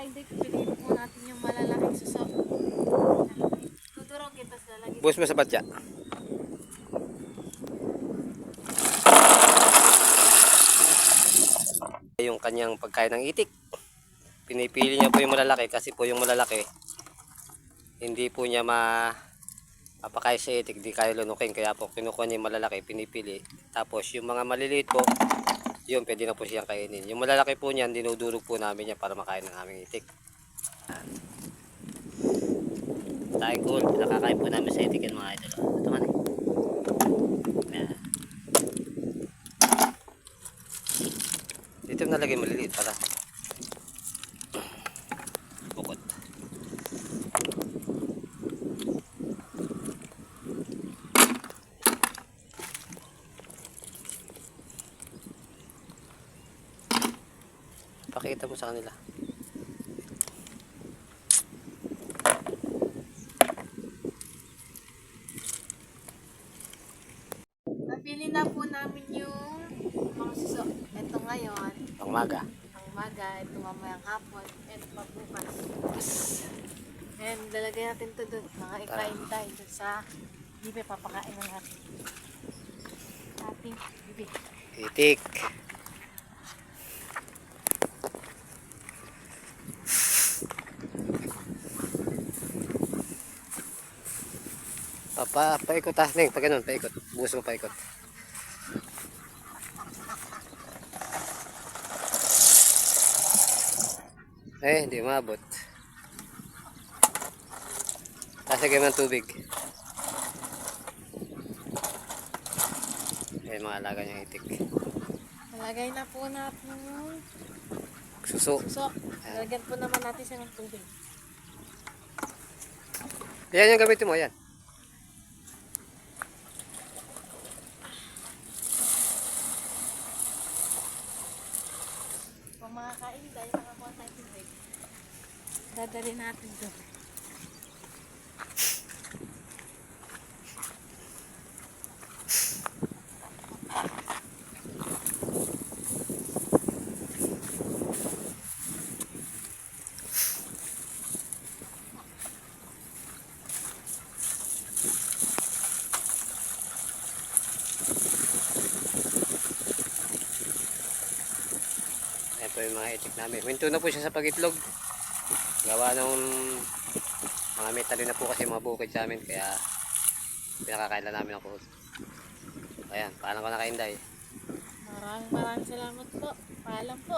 hindi piliin po natin yung malalaking suso. Tudurog kita sa lalagay. Buhos mo sa batya. Yung kanyang pagkain ng itik. Pinipili niya po yung malalaki kasi po yung malalaki hindi po niya mapakain sa itik, di kaya lunukin, kaya po kinukuha niya yung malalaki, pinipili. Tapos yung mga maliliit po, yun pwede na po siyang kainin. Yung malalaki po niyan, dinudurog po namin yan para makain ng aming itik. Tayo cool, nakakain po namin sa itik yan mga idol. Ito man eh. Yan. Dito nalagay maliliit para bukod. Pakita mo sa kanila. Napili na po namin yung mga suso. Ito ngayon, Pangmaga. ang maga, ito mamayang hapon, and magbukas. And lalagay natin ito doon, mga ikain tayo doon sa bibi, papakain ng ating bibi. Itik. Paikot ha, Neng, pag ganun, paikot. Buhos mo paikot. Hindi maabot. Tasagay mo ng tubig. Mga alaga niyang itik. Nalagay na po natin yung Suso. suso. Lagyan po naman natin siya ng tubig. Yan yung gamitin mo, yan. Kung makakain dahil nakakuha tayo tubig, dadalhin natin doon. Ayan po yung mga itik namin. Minto na po siya sa pagitlog. Gawa nung mga metali na po kasi mga bukid sa amin. Kaya pinakakain lang namin ang kuhol. Ayan, paalam ko na kainday. Maraming salamat po. Paalam po.